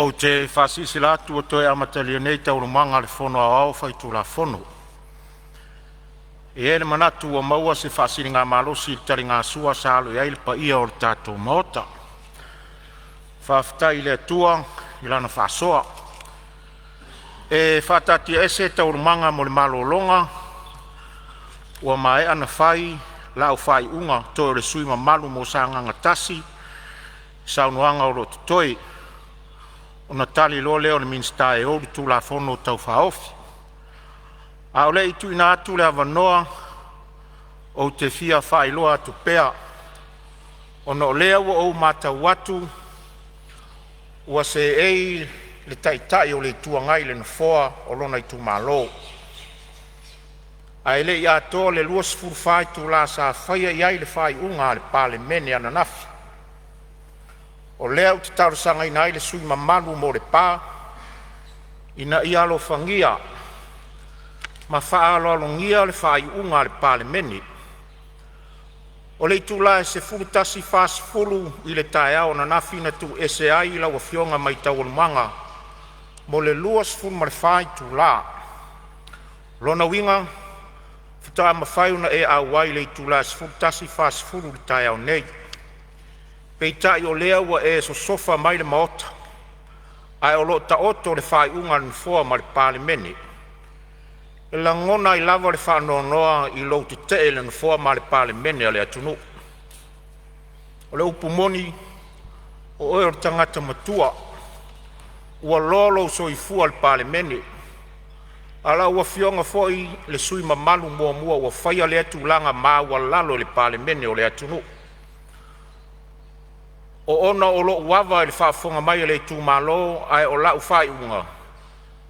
O te whasisi la tua toi amatalia nei tau rumanga le whono au whai tu la whono. E ere manatu o maua se whasiri ngā malosi tari ngā sua sa alo i pa ia o le tātou maota. Whawhitai le tua i lana whasoa. E whatatia ese tau rumanga mo le malolonga ua mai ana whai lau whai unga toi le sui ma malu mo sa nganga tasi saunuanga o lo toi. Ona tali lo leo ni minsta e ori tu la fono tau whaofi. A ole i tu ina atu le avanoa o te fia whailoa atu pea. Ona o lea ua o mata watu ua se ei le taitai o le tuangai le nafoa o lona i tu malo. A ele i ato le luas furfai tu la sa whaia iai le whai unga le Palemene ana nafi. O lea te tarasanga ina le sui mamalu mo le pā, ina i alo whangia, ma whaalo alongia le whai unga le Palemene. O le tula e se fulutasi whas fulu i le tae ao na nawhina tu ese ai ila wa fionga mai tauanumanga, mo le luas fulu ma le whai tu la. Lona winga, whita ma whaiuna e au ai le tula e se fulutasi whas fulu le tae ao nei. Peitai o lea ua e so sofa mai le maota. Ai o lo ta oto le whai unga ni fua ma le Palemene. E la ngona i lava le whanoa noa i lo te te le fua ma le Palemene a le atunu. O le upumoni o oe o tangata matua. Ua lolo so i fua le Palemene. Ala ua fionga foi le sui mamalu mua mua ua whaia le atu langa maa ua lalo le Palemene o le atunu. O ona o lo wava le whaafonga mai le tū malo ai o lau whai unga.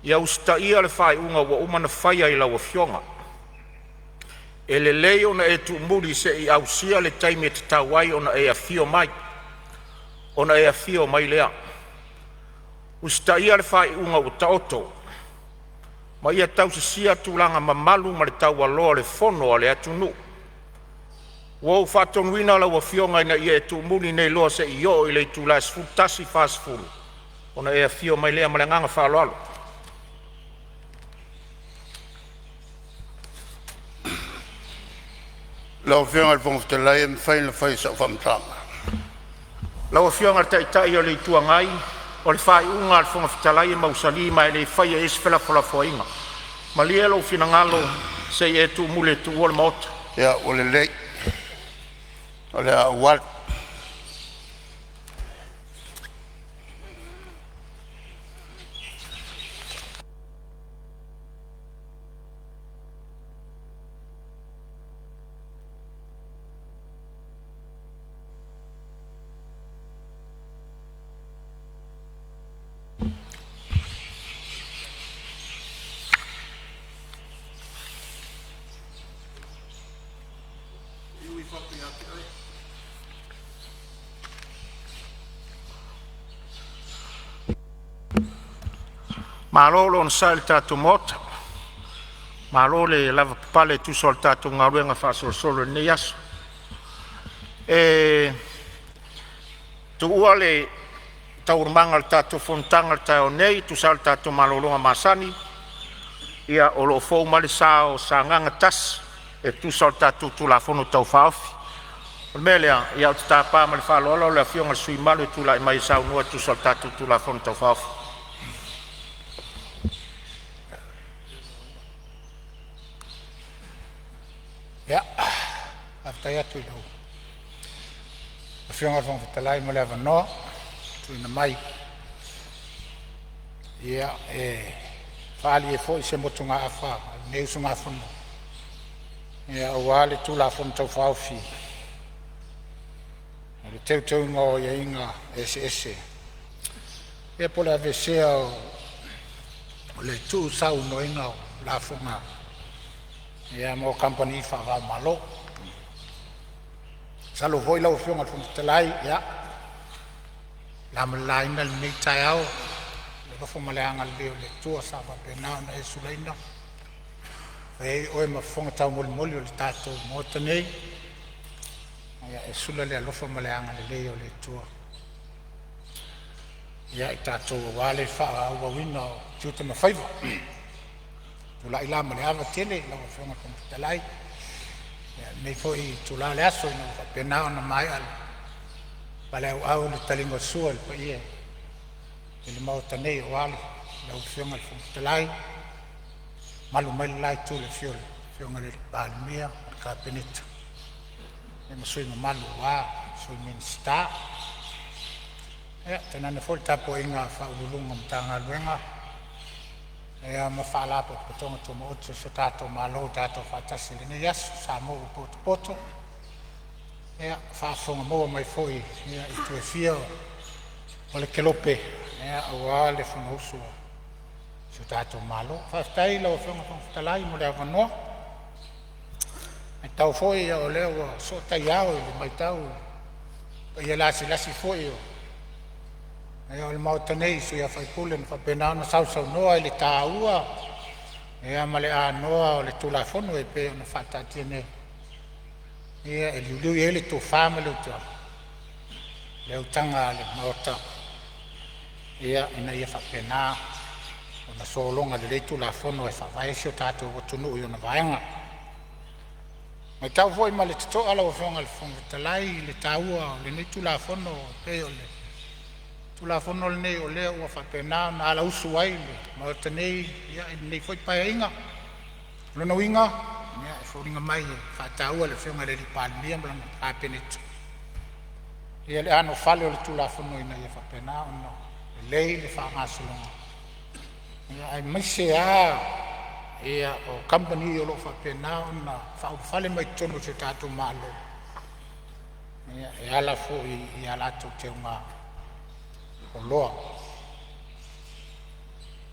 Ia usta ia le whai unga wa umana whaia i lau fionga. E le lei ona e tu muri se i au sia le taime te tawai ona e a fio mai. Ona e a fio mai lea. Usta ia le whai unga o taoto. Ma ia tau se sia tūlanga mamalu ma le tau aloa le fono a le atunu. Wau whātonguina la wa fionga ina ia e tu muni nei loa se i o i le tu la sfutasi fast food. Ona e a fio mai lea malenganga whaaloalo. Lau fionga le pongo te lai e whaina whai sa whamtanga. Lau fionga le taitai o le tuangai o le whai unga le fonga fitalai e mausali mai le whai e esfela fola foinga. Ma lia lau finangalo se i e tu mule tu o le maota. Ia, o le lei. Ole a wat Malo lo sa le tatu mota. Malo le lava pale tu sol tatu ngaruenga fa solo ne yaso. Tu uale taurmanga le tatu fontanga le tau nei tu sal tatu malolonga masani. Ia o lo fou male sao sa nganga tas e tu sol tatu tu la fono tau faofi. O melea ia o tapa male fa lolo le fionga sui malo tu la mai sao no tu sol tatu tu la fono tau faofi. Ja, after ya tu do. Afionga van Talai mo leva no, tu na mai. Ja, fali e foi se motunga afa, ne sunga fon. Ja, wale tu la fon to faufi. Le teu ngo ya inga SS. E por la vesea le tu sau no inga la fonga. Ia mo company fa va malo. Salo voi la fionga fun telai ya. La malaina ni taiao. Le fo maleanga le tua sa va pena na sulaina. E o ma fonga tau mol le tato mo tenei. Ya sula le lo fo maleanga le o le tua. ia i tātou wale wha wina o tiuta na whaiva. Tula i lama le awa tele, lau a whionga komputalai. Nei fo i tula le aso ina wha penao na mai ala. Pale au le talingo sua le pa ia. Ili mau tanei o wale, lau whionga le komputalai. Malu mai lai tu le whionga le Palemene, ka penita. E masui ma malu wa, sui minsta. Tena ne fo tapo inga fa ulunga mtanga luenga. Ma whala po potonga to mo otu se tato malo tato whatasi le ne yasu sa mo poto. Whaafonga moa mai foi i tue fia o le kelope awa le whanausu se tato malo. Whaftai lau whanga whangtalai mo le awanoa. E tau foi o leo so tai au i le mai tau. Ia lasi foi o. Ea le mautanei sui a whaipule na whapenao na sausau noa i le tāua. Ea ma le a noa o le tulafono e pe o na whatatine. Ea e liuliu i ele tō whamele utua. Le utanga le maota. Ea ina ia whapena. O na solonga le tulafono e whawaesi o tātou watunu i o na vaenga. Mai tau foi ma le tito ala o whonga le whongatalai le tāua o le nei tulafono pe o le. Tula fono le nei o lea ua whapena na ala usu ai le maota nei ia i nei foi pai inga lona winga ia e fōringa mai e whataua le whionga le Palemene mlanga hapenetu ia le ano whale o le tula fono ina ia whapena ona le lei le whangasolonga ia ai maise a ia o company o lo whapena ona whale mai tono se tātou malo ia e ala fo i ala tau te unga o loa.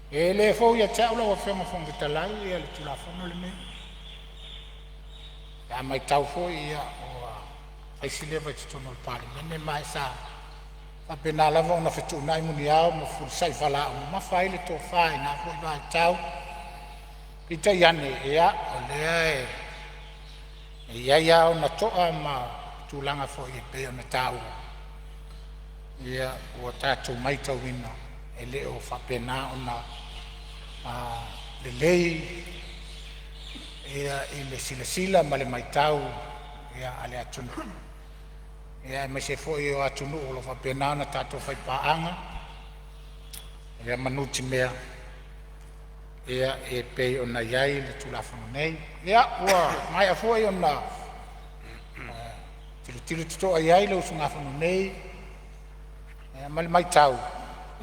E le fo ia tau la wa whenga whangatalai ia le tulafono le mei. Ia mai tau fo ia o aisilewa i tutono le Palemene mai sa whapena lava ona whetu nai muni au ma furisai whala o ma whaile tō whai na fo i vai tau. Ita iane ia o lea e ia o na toa ma tūlanga fo i pe o na tau. Ia ua tātou maitau ina e le o whapena o na le lei ia i le sila ma le maitau ia ale atunu. Ia e mai se fo i o atunu o lo whapena o na tātou whaipaanga ia manuti mea ia e pei o na iai le tulafono nei. Ia ua mai a fo i o na tilu tutoa iai le usungafono nei ma le mai tau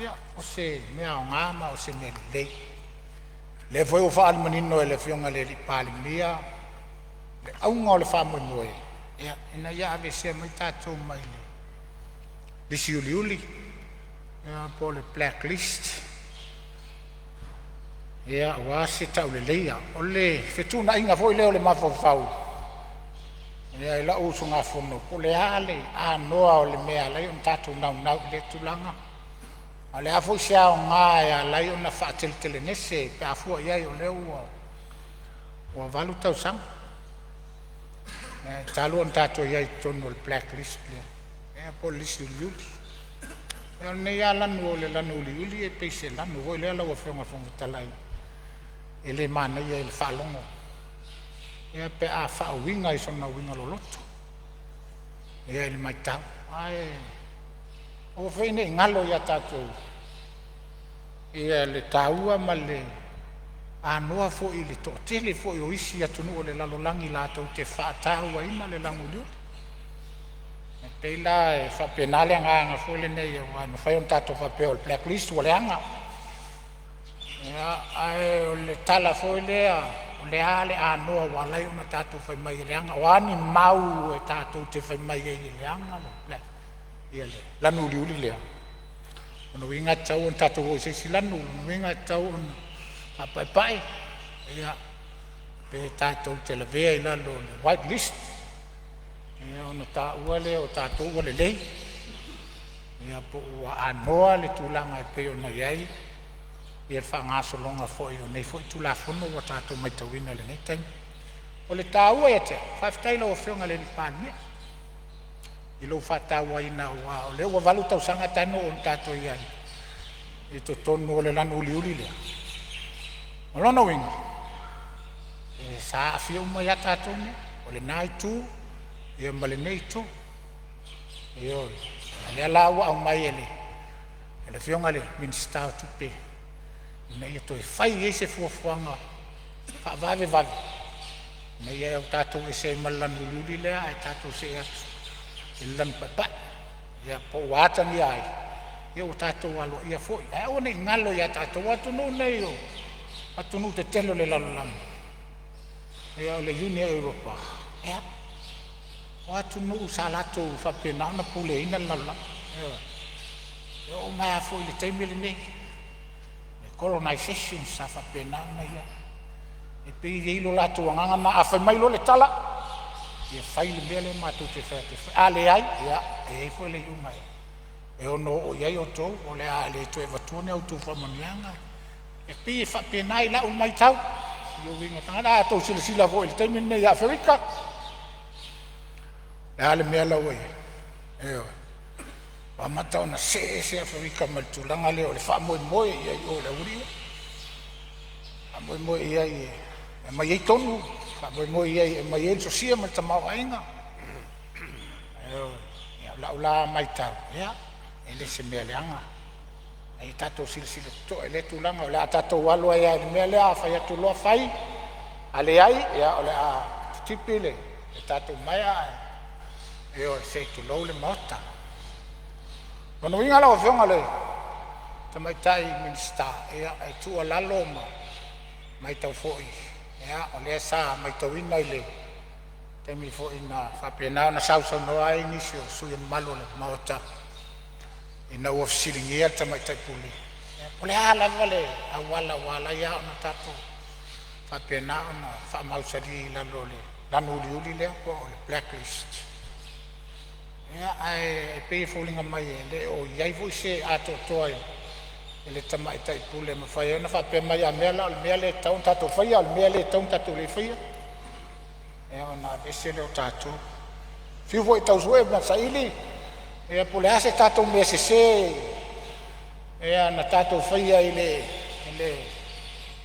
ia o se mea o ngama o se mea lei le foi o whaal manino e le whionga le Palemene le aunga o le whamoe ia ina ia ave se mai tātou mai le lisi uli ia po le blacklist ia wa se tau le leia o le whetuna inga foi leo le mawhau ia e lau usunga fono po le ale a noa o le mea lai on tātou nau le tulanga a le afo isia o ngā e a lai on na whaateletele nese pe a fua iai o leo ua walu tau sang talu on tātou iai tono le blacklist le po lisi uliuli e ne ia lanu o le lanu uliuli e peise lanu o le lau a whionga whangatalai e le mana ia e le whalongo ia pe a whaawinga i sona winga loloto. Ia ili mai tau. Ai, o whaine ngalo ia tātou. Ia le tāua ma le anoa fo i le tōtele fo i o isi atunu o le lalolangi lātou te whaataua ima le languliu. E teila e whapenale nganga fo le nei o ai mawhai on tātou whapeo le blacklist o le anga. Ia ai o le tala fo i lea o le ale anoa walai o na tātou whai mai leanga o ani mau e tātou te whai mai e leanga ia le lanu uli lea ono winga tau on tātou o se lanu ono winga tau on pai ia pe tātou te levea i lalo le white list ia ono tā ua le o tātou o le lei ia po ua anoa le tūlanga e pe o na iai ia whangasolonga fo i o nei fo i tulafono wa tātou mai tauina le nei taimi. O le tāua e te, whaftaila o whionga le Palemene. I lo whataua ina o le ua walu tau sanga tano o tātou iai. I to tonu o le lana uli lea. O lona winga. E sa afia uma ia tātou ne. O le nai tū. Ia ma le nei tū. E oi. Lea la ua au mai ele. Ele fionga le minista o tupe. Ina ia toi fai e se fuafuanga. Fa vave vave. Ina ia au tātou e se malan uli lea. E tātou se atu. Ilan papa. Ia po wata ni ai. Ia o tātou alo ia foi. E o nei ngalo ia tātou atu no nei o. Atu no te telo le lalalam. Ia o le Unia Europa. Ia. O atu no usalato whapena na pule ina lalalam. Ia o mai a foi le teimele nei. Le colonization sa whapena na ia. E pe i ilo lato wanganga na a whai mailo le tala. Ia whai le mea le matu te whate. A le ai. Ia. E foi le umai. E ono o iai o tō, o le a le tō e watone au tō whamanianga. E pi e whapenai la o mai tau. I o winga tangana, a tō sila sila vo i le teimi nei Afrika. E a le mea lau e. E o. Wa matau na se Afrika ma le tūlanga leo, le wha moe moe iai o le uri. Wha moe moe iai e mai ei tonu. Wha moe moe iai e mai ei sosia ma le tamau ainga. E o. La ula mai tau. Ia. Ele se mea leanga. Ai tato sila to ele tulanga o le tato walo ai ai mea lea fai atu loa fai. Ale ai ia o le a tipile. E tato mai ai. E o se tu lou le mota. Kono winga la o fionga le. Tamai tai minsta. Ia ai tu a lalo ma. Mai tau foi. Ia o le sa mai tau ina ile. Temi foi na whapena na sausa no ai nisio sui malo le mota. Ina ua fisilingia tamai tai puli. Pule ala vale, a wala ia ona tato. Whapena ona whamausari lalo le. Lano uli lea po le blacklist. Ia ai pei fōlinga mai e le o iai voi se ato toa e. Le tamai tai pule ma whai ona whape mai a mea la, mea le taun tato whaia, mea le taun tato le whaia. E ona vese leo tato. Fiu voi tau sue ma sa ili. E pole ase tatou mea se e na tatou whaia i le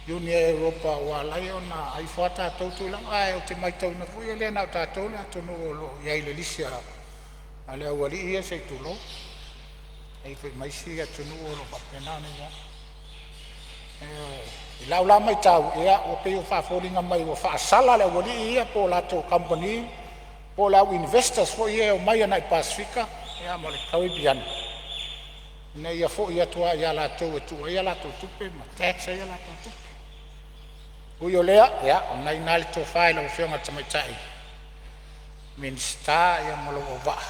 Unia Europa wa lai ona ai wha tatou tūlanga ai o te mai tau na fui le nau tatou le atonu o lo iai le lisi a le awali ia se tūlo ei whi maisi atonu o lo papena ni ia i lau la mai tau ia o pei o whaaforinga mai o whaasala le awali ia po lato company po lau investors fo ia o mai ana i Pasifika ia mo le Caribbean. Nei ia fo ia tua ia la tau e tua ia la tau tupe, ma taxa ia la tau tupe. Ui o lea, ia, o nei nali tō whae lau whionga tamaitai. Minsta ia mo lau o waa.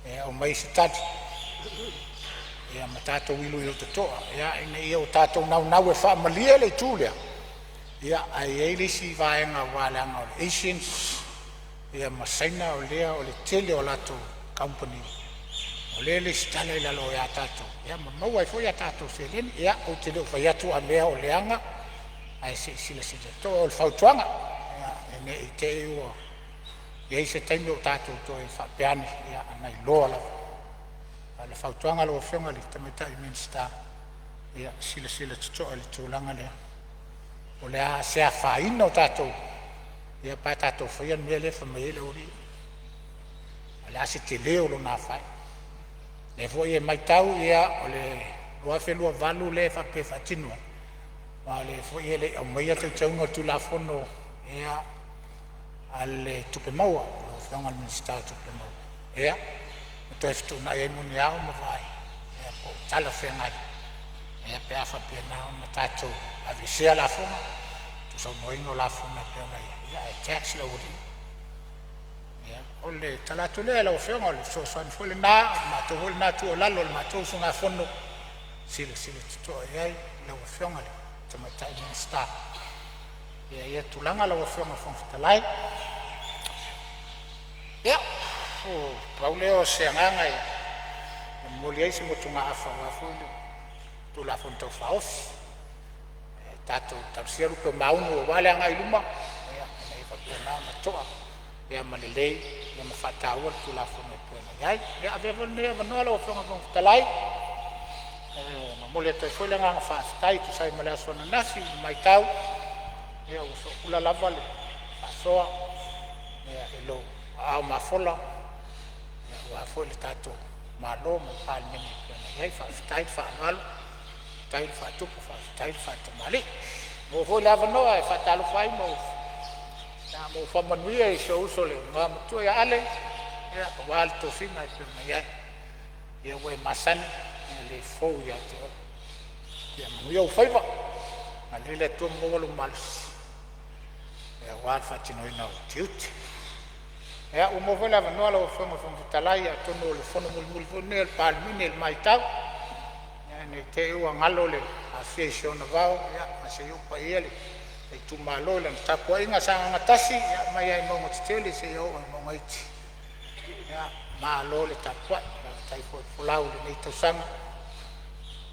Ia o mai se tati. Ia ma tātou ilu i o toa. Ia ina ia o tātou nau e wha malia le tūlea. Ia ai eilisi vaenga wāleanga o le Asians. Ia masaina o lea o le tele o lato company. O lele stale la lo ya tato. Ya mau ai foi ya tato se len ya o te lo foi atu a mea o leanga. Ai se sila to o fautuanga. Ya ene ite o. Ya se taimo tato to e fa piani ya anai lo la. Ala fautuanga lo fionga li tamata i minsta. Ya sila to ali tulanga le. O le a se a fa ino tato. Ya pa tato foi an mele fa mele ori. Ala se te leo lo na fai. Le foi e mai tau ia o le loa whenua valu le whape whatinua. Ma le foi e le au mai atu taunga tu la fono ia ale tupe maua. O whianga minsta tupe maua. Ia, o to eftu na e muni au ma vai. Ia po tala whengai. Ia pe a whape nao ma tātou a visea la fono. Tu sau moingo la fono pe ngai. Ia e tax la uri. O le talatu le la ofenga le so so fo le na ma to hol na tu la lo ma to so na fondo sile to ai la ofenga le to ma tai ni sta ia tulanga la ofenga fon fitalai ia o pauleo se nganga ia mo le isi mo tunga afa wa fo tu la fon to fa of tato tarsiero pe mauno wale anga iluma ia nei fa na to ia malelei ia mafataua tulafono e puena iai ia aveva lea manoa lau afoga talai mole te foi lenga nga whaatai tu sai male asona nasi mai tau ia uso kula lava le asoa ia elo au mafola ia ua foi le tato malo ma Palemene iai whaatai whaangalo tai whaatupu whaatai whaatamali mo foi lava noa e whaatalo whai mo mo whamanuia e so uso le ngā mutua ia ale ia wale tofinga e pima iai ia ue masani le fou ia te o ia manuia ufaiva ma lile tua mwalu malus ia wale whaatinoina o tiuti ia umofoi lava noa la whafonga whamputalai a tono le fono mulmulfone le Palemene le maitau ia ne te ua ngalo le a fiesiona vau ia ma se upa ia le tu malo le tapua inga sanga ngatasi ya mai ai mo tele se yo mo ngaiti ya malo le tapua tai fo fulau le to sanga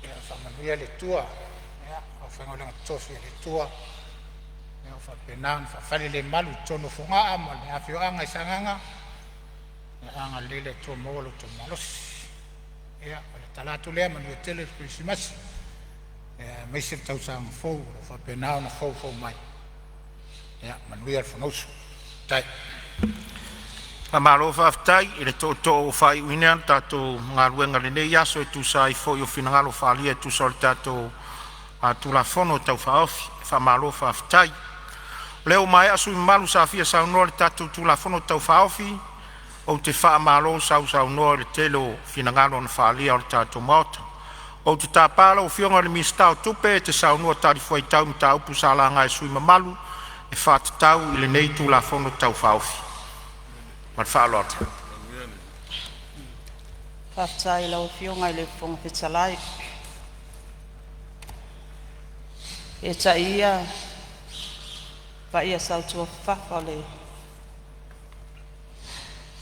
ya fa manuia le tua ya o fa ngola tofi le tua ya fa penan fa fale le malu tono fonga ama le afio anga sanga ya anga le to mo lo to malos ya le talatu le manu tele Christmas mai se tau sang fo fa penao na fo mai ya manuia fonosu tai Amalo whaftai, i le tō whai uinean, tātou ngā ruenga le nei aso e tūsai fo i o whinangalo whaalia e tūsau le tātou tūla whono tau whaofi, whamalo whaftai. Leo mai asu i malu sa fia sau noa le tātou tūla whono tau whaofi, o te whaamalo sau noa le telo whinangalo na whaalia o le tātou maota. O te tāpala o whionga le mistau tupe, te sau noa tāri fuai tau mi tā upu sa la ngai sui mamalu, e whātatau i le nei tūla whono tau whaofi. Mat whaalota. Whaftai lau whionga i le whonga whitalai. E ta ia, wa ia sautua whawha o le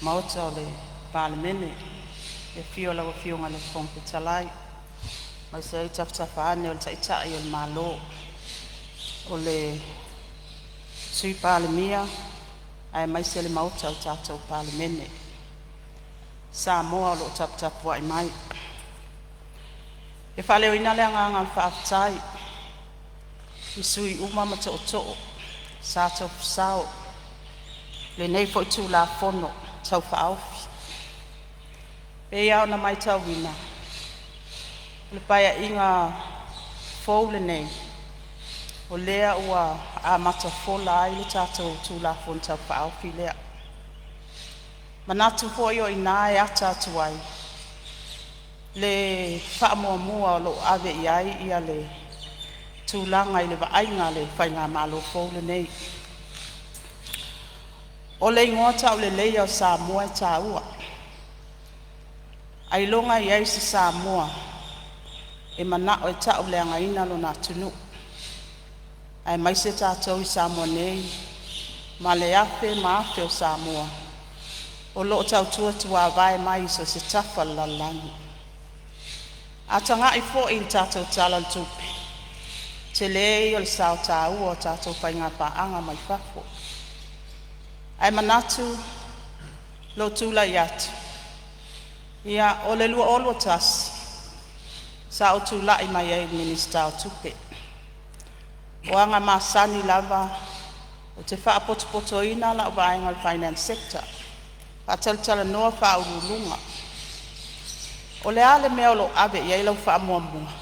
mauta o le Palemene. E whio lau whionga le whonga whitalai. Mai se ai taftafa ane o le taitai o le malo. O le sui Palemia. Ai mai se le mauta o tātou Palemene. Sa moa o lo tapua i mai. E whaleo ina lea ngā whaafitai. I sui uma ma to o sa tau fusao. Le nei fo i tū la fono tau whaaufi. E iau na mai tau wina. Le paia inga fōu le nei. O lea ua a mata fola ai le tātou tū la fono tau whaaufi lea. Manatu hoi o ina e ata atu ai. Le whaamua mua o lo ave i ai ia le tūlanga i le waainga le whainga malo fōu le nei. O le ingota o le leia o Samoa e tā ua. Ai longa i ai si Samoa e mana o e tau le angaina lo nā tunu. Ai mai se tātou i Samoa nei, ma le afe ma afe o Samoa. O lo tau tua vai mai so se tafa lalangi. A tanga i fo i tātou tala tupe. Te lei o le sao tā ua o tātou whainga paanga mai whafo. Ai manatu lo tūla i atu. Ia o le lua olo tasi. Sa o tūla i mai ai minista o tupe. O anga masani lava o te whaapoto ina la o vaenga o finance sector. Whaataltala noa whaurulunga. O le ale mea o lo ave i eilau whaamuamua.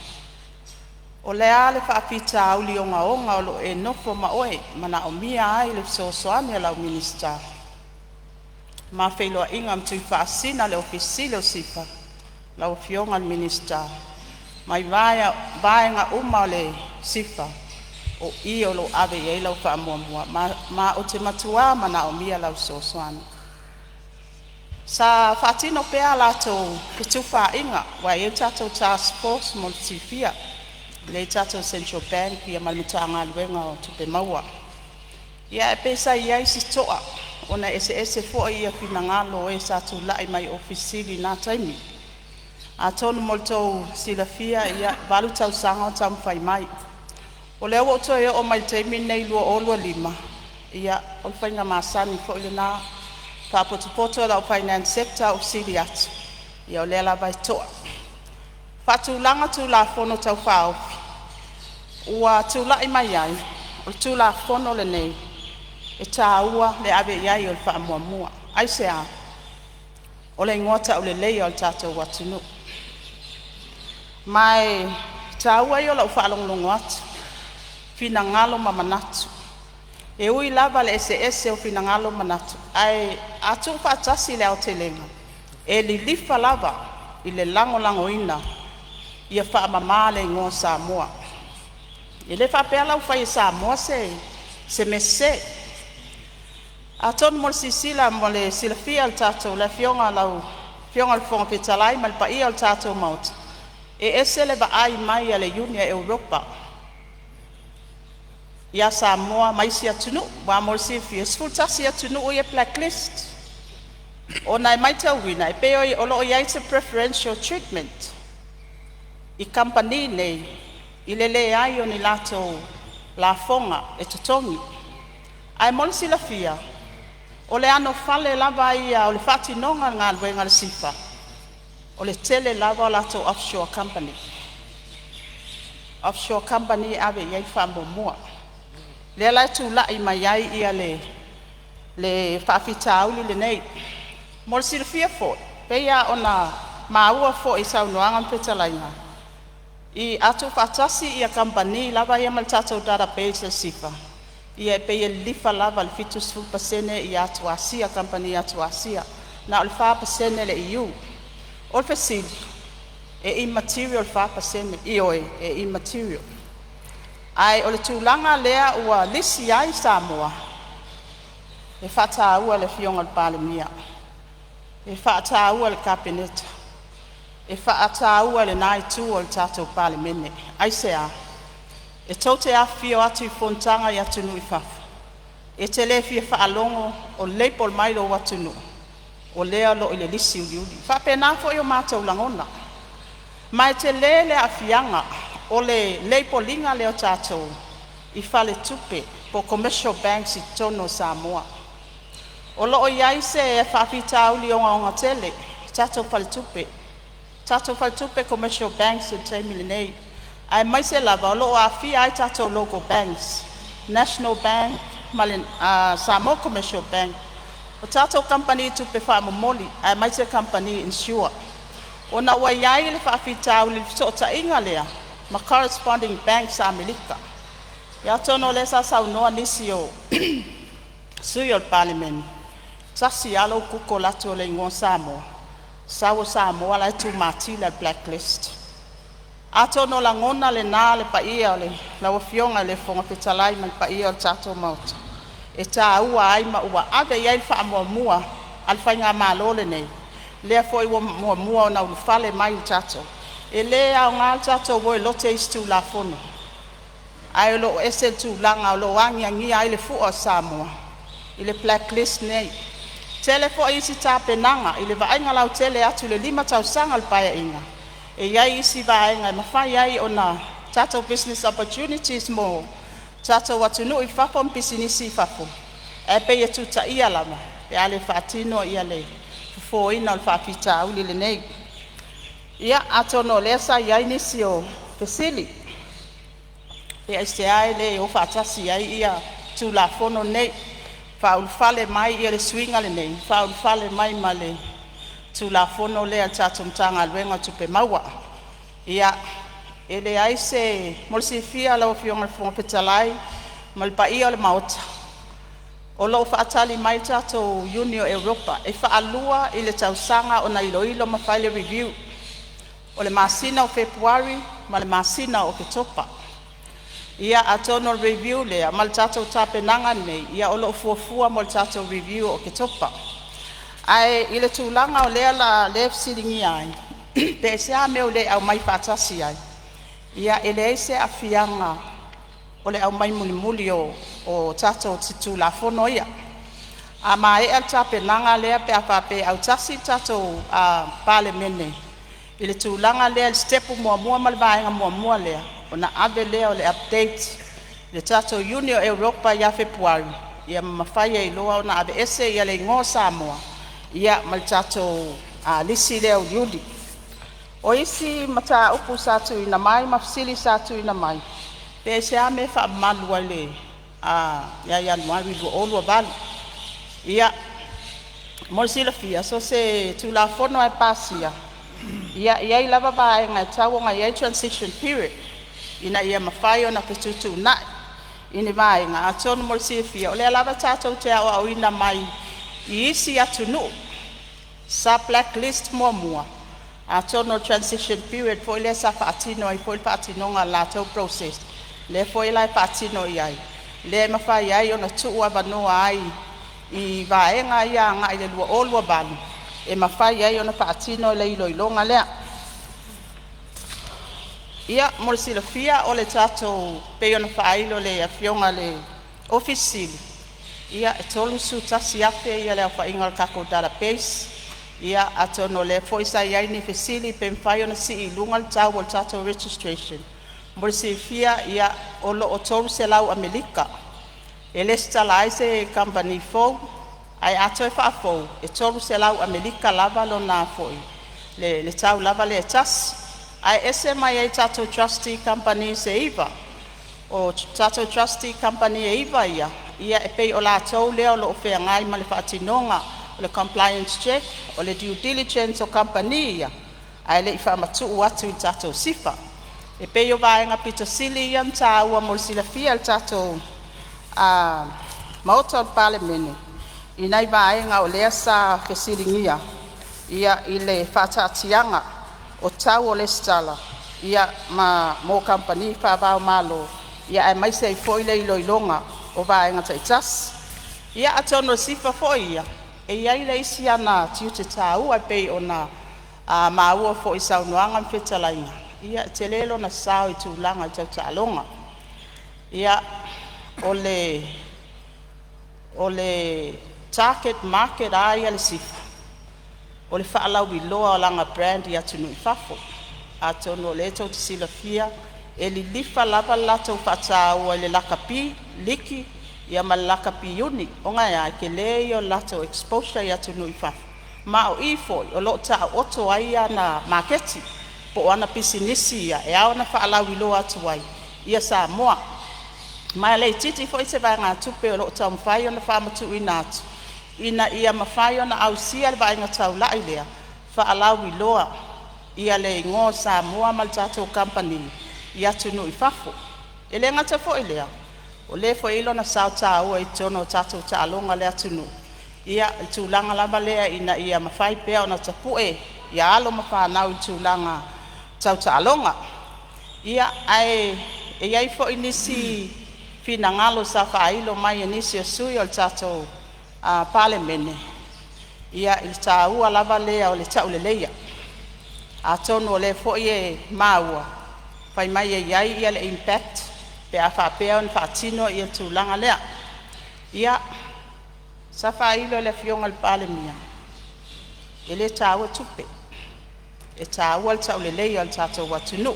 O le ale whaapita auli o onga o lo e nofo ma oe mana o mia ai le sosoane lau minista. Ma whailoa inga mtui whaasina le ofisile o sifa lau fionga minista. Mai vaenga uma o le sifa. O i o lo ave i eilau whaamuamua. Ma o te matua mana o mia lau sosoane. Sa whaatino pea lato ke tuwha inga wa e tato task force mo tifia. Le tato Central Bank ia malimutanga luenga o tupe maua. Ia e pesa i aisi toa. Ona ese fo ia pinangalo e sa tu lai mai ofisili na taimi. A tonu molto silafia ia valu tau sanga o tam fai mai. O leo o to e o mai taimi nei lua olua lima. Ia o whainga masani fo ili na papoto la o finance sector o sili atu. Ia o lela vai toa. Whatulanga tu la fono tau whao. Ua tula mai ai. O tu la fono le nei. E tā ua le awe iai o le wha mua mua. Ai se a. O le ngota o le lei o le tātou watunu. Mai tā ua i o la uwha alonglongo atu. Fina ngalo mamanatu. E ui lava le ese o fina ngalo manatu. Ai atu whaatasi le au te lenga. E li lifa lava i le lango ina. Ia wha mamā le ngō Samoa. I le wha pēlau whai Samoa se mese. A tonu mo le sisila mo le silafia al tātou le fionga le fonga petalai ma le paia al tātou mauta. E ese le ai mai a le Unia Europa. Ia Samoa mai si atunu, wa mo le sifia. Sfultasi atunu o ia blacklist. O nai mai tau wina, e peo i olo o iaita preferential treatment. I company nei, i lele ai o ni lato la fonga e tutongi. Ai mo le silafia. O le ano fale lava ia o le fati nonga ngā luenga le sifa. O le tele lava o lato offshore company. Offshore company ave iai whambo mua. Le lai tu lai mai ai ia le whawhitauli le nei. Mo le silafia fo, peia o na maua fo i saunoanga petalainga. I atu whatasi ia company lava ia mal tatou database le sifa. Ia pe ia lifa lava le fitus fu pasene i atu asia company atu asia na o le fa pasene le EU o le fasil e immaterial fa pasene i oe e immaterial ai o le tūlanga lea ua lisi ai Samoa e whata ua le fionga le Palemene e whata ua le kabineta e whata ua le nai tu o le tātou Palemene ai sea e tau te awhio atu I Fonotaga I atunu I whafu. E te le fia whaalongo o leipol mai lo watunu. O lea lo I le lisi uliuli. Whapena fo I o mātou langona. Mai te le awhianga o le leipolinga leo tātou I whale tupe po commercial banks I tono Samoa. O lo o iai se e whawhita uli o ngā tele tātou whale tupe. Tātou whale tupe commercial banks I te milenei. Ai mai se lava o loo a fia ai tātou local banks, National Bank, Samoa Commercial Bank. O tātou company tupe whamomoli, ai mai se company insure. O na ua iai le whawhitau le sota inga lea, ma corresponding banks a Amerika. Ia tono le sa saunoa nisi o sui o Palemene. Tasi alo kuko lato le ingon Samoa. Sawa Samoa lai tu mati le blacklist. Ato no la ngona le nā le paia le la wafionga le fonga petalai man paia o tātou mauta. E tā ua ai ma ua ave iai le wha mua al whainga mālole nei. Lea fo iwa mua o na ulufale mai o tātou. E lea o ngā tātou woe lote istu la fono. Ai lo ese tu langa o lo wangi angi ai le fua o Samoa. I le blacklist nei. Tele fo isi tā penanga I le vainga lau tele atu le 5 tau sanga le paia inga. E iai isi vaenga mawhai ai o na tātou business opportunities mo tātou watunu I whapon pisinisi whapo. E pe e tuta ia lama, pe ale whaatino ia le fufoina o le whapita uli le nei. Ia atono lesa iai nisi o pesili. Pe aiste ai le o whaatasi ai ia tu la fono nei. Whaulfale mai ia le swinga le nei, whaulfale mai ma le tu la fono le al tātou mtanga luenga tupe maua. Ia, ele ai se molsi fia lau fionga le fonga petalai, malpa ia le mauta. O lau whaatali mai tātou Unia Europa, e whaalua I le tausanga o na iloilo mawhaile review. O le masina o Februari, ma le masina o Ketopa. Ia atono review lea, ma le tātou tāpenanga nei, ia o lau fuafua mo le tātou review o Ketopa. Ai ile tūlanga o lea la lef siringi ai. Pe se a meo le au mai whaatasi ai. Ia ele se a fianga o le au mai muli o tātou titu la fono ia. A mai al tāpenanga lea pe a whape au tasi tātou Palemene. Ile tūlanga lea le stepu mua malvaenga mua lea. O na ave lea o le update. Le tātou Unia Europa ia Februari. Ia mawhaia I loa o na ave ese ia le ngō Samoa. Ia mal tātou lisi leo liuli. O isi mata upu sa tu ina mai, mafsili sa tu ina mai. Pe se a me wha malu ale ia Januari lua o lua balu. Ia, morisila fia, so se tu la fono ai pasia. Ia i lava ba e ngai tau ngai ia transition period. Ina ia mawhai o na petutu nai. Ini vai ngā atonu morisila fia. O lea lava tātou te au ina mai i isi atu nu. Sa blacklist mua. Atonu transition period fo ile sa whaatino ai fo ile whaatino ngā lātou process. Le fo ile whaatino i ai. Le mawhai ai o na tua wanoa ai. I vaenga ia ngā ile lua o lua balu. E mawhai ai o na whaatino le ilo ilonga lea. Ia morisila fia o le tātou peo na whailo le awhionga le ofisili. Ia e tolu su tasi ape ia le whainga le kako database. Ia atono le foisa iai ni fesili pe mwhai o na si i lunga le tau o le tātou registration. Morisila fia ia o lo o tolu se lau Amerika. E le stala ai se company fou, ai ato e whaafou, e tolu se lau Amerika lava lo nā foi. Le tau lava le tas. Ai ese mai ai tatou trustee company se iwa. O tatou trustee company e iwa ia. Ia e pei o la tau leo lo ofea ngai ma le whaatinonga, o le compliance check, o le due diligence o company ia. Ai le i whaamatu atu i tatou sifa. E pei o vaenga pita sili ia mta ua morisila fia le tatou mauta o Palemene. I nei vaenga o lea sa kesilingia. Ia i le whaatatianga o tau o le stala. Ia ma mo company whaavao malo. Ia e maise i foile i loilonga o vaenga taitas. Ia atono sifa fo ia. E iai le isi ana tiu te tau ai pei o na maua fo i saunuanga mwhetalainga. Ia te lelo na sao i tūlanga i tau tālonga. Ia o le target market ai le sifa. O le whaalau i loa o langa brand i atunu i whafo. Atono le tau te sila fia. E li lifa lava lato whatau le lakapi, liki, ia ma lakapi uni. O ngai ai ke leo lato exposure i atunu i whafo. Ma o ifoi, o lo ta oto ai na marketi. Po ana pisinisi ia, e au na whaalau i loa atu ai. Ia sa moa. Mai lei titi foi se vai ngā tupe o lo tau mwhai o na whaamatu i nātu. Ina ia mawhai o na au sia le vai ngā tau lai lea. Whaalau i loa. Ia le ngō sa moa mal tātou company. Ia tunu i whafo. E le ngata fo i lea. O le fo ilo na sao tā ua i tono tātou tā alonga lea tunu. Ia tūlanga lava lea ina ia mawhai pea o na tapue. Ia alo mawhanau i tūlanga tau tā alonga. Ia ai e iai fo i nisi fina ngalo sa whailo mai e nisi o sui o le tātou Palemene. Ia i tā ua lava lea o le tau le leia. A tono o le fo i e maua. Whai mai e iai ia le impact. Pe a whapea on whaatino i a tūlanga lea. Ia, sa whailo le fionga le Palemene. E le tā ua tupe. E tā ua le tau le leia o le tātou watunu.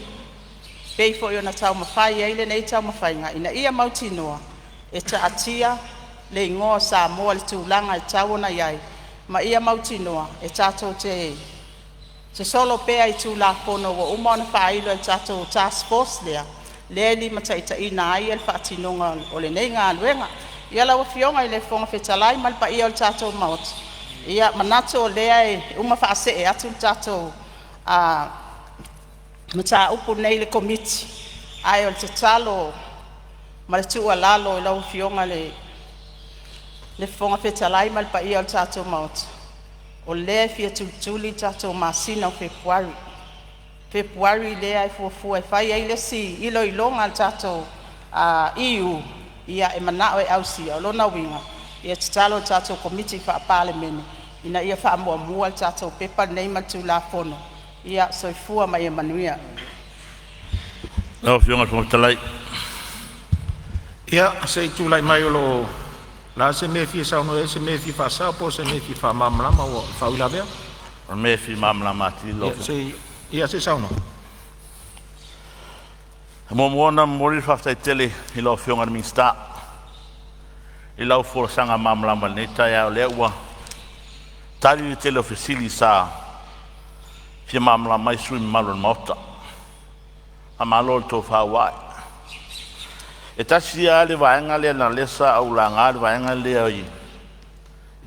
Pei fo i ona tau mawhai e ile nei tau mawhainga. Ina ia mautinoa. E ta atia le ingoa sa moa le tūlanga e tau ona iai. Ma ia mautinoa. E tātou te solo pea i tūla pono wa uma ona whailo e tātou task force lea. Lea li mataita ina ai el whaatinonga o le nei ngā luenga. Ia lawa fionga i le whonga whetalai malpa ia o le tātou maut. Ia manato o lea e uma whaase e atu le tātou mata upu nei le komiti. Ai o le te talo ma le tua lalo i lawa fionga le whonga whetalai malpa ia o le tātou maut. O lea fia tulituli tātou masina o Februari. Februari lea e fuafua e whai ei le si ilo ilonga tātou EU. Ia e manao e ausia o lona winga. Ia te talo tātou komiti wha Palemene. Ina ia wha mua mua tātou pepa nei matu la fono. Ia soifua mai e manuia. Nau fionga whamatalai. Ia se i tūlai mai o lo la se me fi sa no se me fi fa sa po se me fi fa mamlama o fa ula vea. Me fi mamlama ti lo. Ia se sa no. Mo mona mori fa tele i lo fionga mi sta. I lo for sanga mamlama ne ta ya le wa. Tali tele ofisili sa fia mamla mai sui malo mota a malo to fa wa e tasia le vaenga le na lesa au la ngal vaenga le ai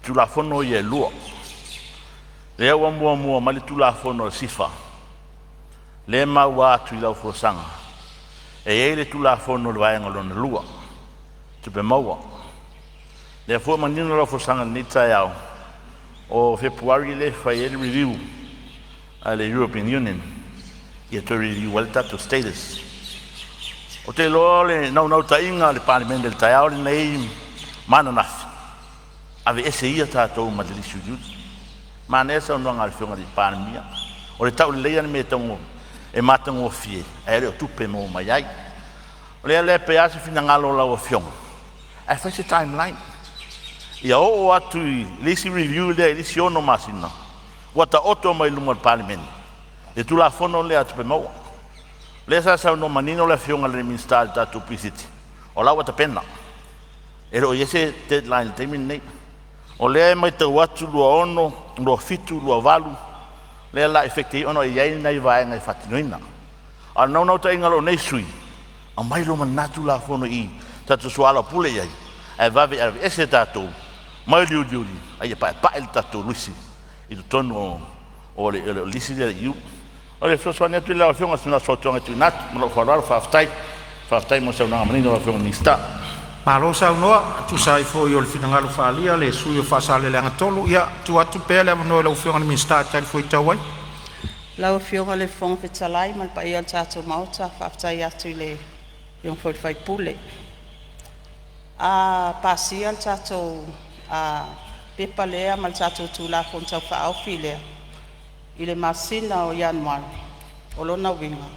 tu la fono ye luo le wa mo mali tu la fono sifa le ma wa tu la fo sanga e ele tu la fono le vaenga lo na lua tu pe maua le fo manino la fo sanga ni tayao o February le fa ele review alle European Union ia to review walta to status o te lole no tainga le Palemene del tayao le nei mana naf ave ese ia tatou madelisu yut mana esa no ngal fionga di Palemene o le tau le ia me tongo e matango fie e le tupe mo mai ai o le pe ase fina ngalo la o fionga ai fa se timeline ia o atu lisi review le lisi ono masina wata oto mai lumo Palemene e tu la fono le atu pe mo le sa no manino le fionga le minister tatu pisiti o la wata pena e ro ese deadline terminate o le mai te watu lua ono lua fitu lua valu le la efekti ono e iai nei vai ngai fatinoina a no ta ingalo nei sui a mai lo manatu la fono i tatu suala pule iai e vave ese tatu mai liu ai pa il tatu luisi i tono o le lisi de you o le so sonia tu la fionga suna so tonga tu nat mo lo falar fa aftai mo sa na manino la fionga mista Malo sa noa tu sai fo yo le finanga lo falia le su yo fa sale le ngatolu ia tu atu pele no le fionga mi sta tal foi tawai la fionga le fong fetalai mal pa ia tatu mauta fa aftai atu le yung foi fai pule a pasia tatu a pepalea mal tatu tu la fonta fa au file ile masina o Januari o lona winga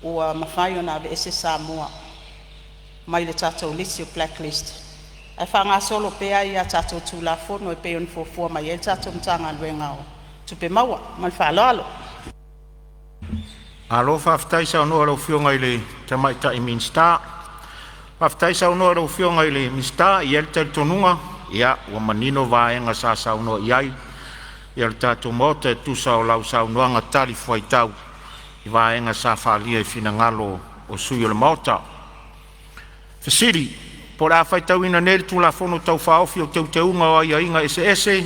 o mafai ona be ese Samoa mai le tatou lisi o blacklist ai whanga solo pea ia tatou tu la fono e peo ni fofua mai e tatou mtanga luenga o tupe maua mal whaaloalo alo whaftai sa ono alo fionga ile tamaita i minsta whaftai sa ono alo fionga ile minsta i el tel tonunga ia ua manino vaenga sa sa ono iai ia le tatou mota e tusa o lau sa unoanga tali fuai tau i vaenga sa whalia i fina ngalo o sui o le mota Fasiri, por a fai tau ina nere tu la fono tau whaofi o teu teunga o ia inga ese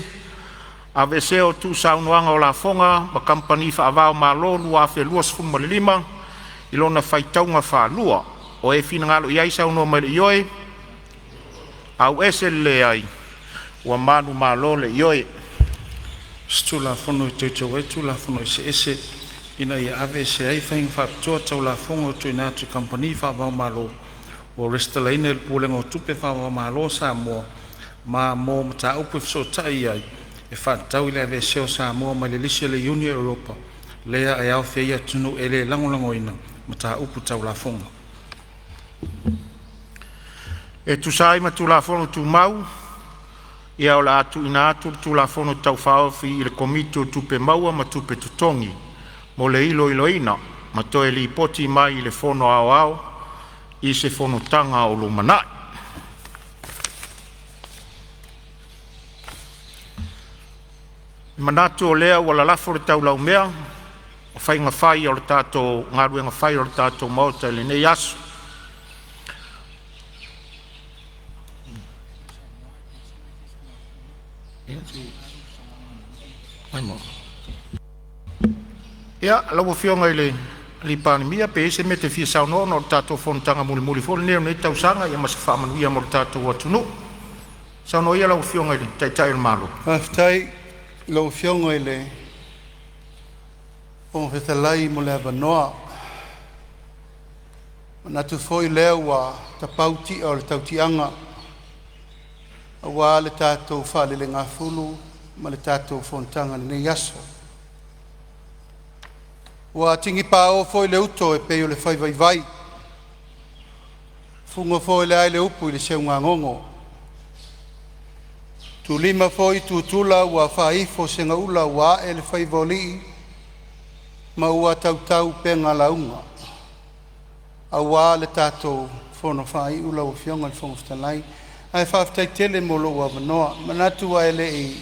a vese o tu sa unoanga o la fonga ma kampani wha avao ma lolu a fe luas fuma le lima i lona fai taunga wha lua o e fina ngalo iai sa unoa mai le ioe au ese le ai ua manu ma lo le ioe stu la fono i teu tau e tu la fono ese ina ia ave se ai whainga whapitoa tau la fonga o tu ina tu kampani wha avao ma lolu o restalaina le pulenga o tupe whawa malo Samoa ma mo mata upu fsota iai e whatau i le ave seo Samoa ma le lisi le Union Europa lea e au whia tunu e le langolangoina mata upu tau la fonga e tu sai ma tu la fono tu mau ia o la atu ina atu tu la fono tau whaofi i le komito tupe maua ma tupe tutongi mo le iloina ma toe li poti mai i le fono ao i se Fonotaga o Lumana. Manatu o lea wala lafo le tau lau mea, o whainga whai o le tātou, ngaruenga whai o le tātou mauta le nei asu. Ia, lau fionga i le li Palemene pe se mete fia sa no no tato Fonotaga muli fo ne nei tau sanga ia mas fa manu ia mo tato watunu sa no ia la fionga ile tai malo aftai lo fionga ile o fetalai mo le vanoa na tu foi lewa ta pauti o le tautianga wa le tato fa le ngafulu ma le tato Fonotaga nei yaso wa tingi pa o foi le uto e pe o le fai vai fungo foi le ai le upu i le seunga ngongo tu lima foi tu tula wa fai fo senga ula wa e le fai voli ma ua tau penga launga a wa le tato fono fai ula o fionga le fongo stalai ai fa tele mo lo wa no manatu wa ele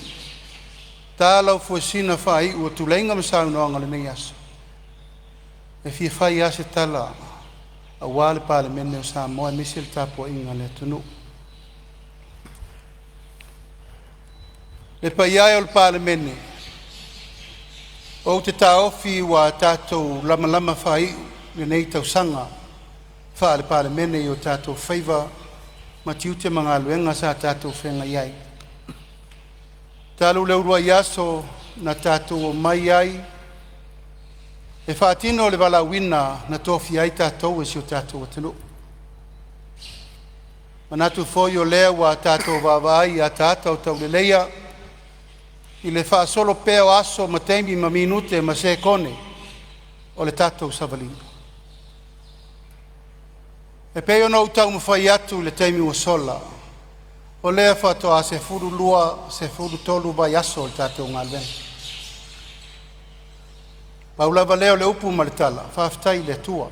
Tā lau fuasina whai ua tulenga masau noanga le nei asa. E fia whai ase tala a wale Palemene o Samoa misi le tāpua inga le tunu. Le paiai o le Palemene o te taofi wa tātou lama whai le nei tausanga wha le Palemene i o tātou whaiva ma tiute mga luenga sa tātou whenga iai. Talu leurua iaso na tātou o mai ai e whaatino le wala wina na tofi ai tātou e si o tātou atanu. Manatu foi o lea wa tātou wawai a tātou tau le leia i le wha solo peo aso ma teimi ma minute ma se kone o le tātou savalinga. E peo no utau mawhai atu le teimi o sola o lea whatoa se furu lua se furu tolu vai aso le tātou ngalwenga. Paulawa leo le upu ma le tala, whaftai le tua.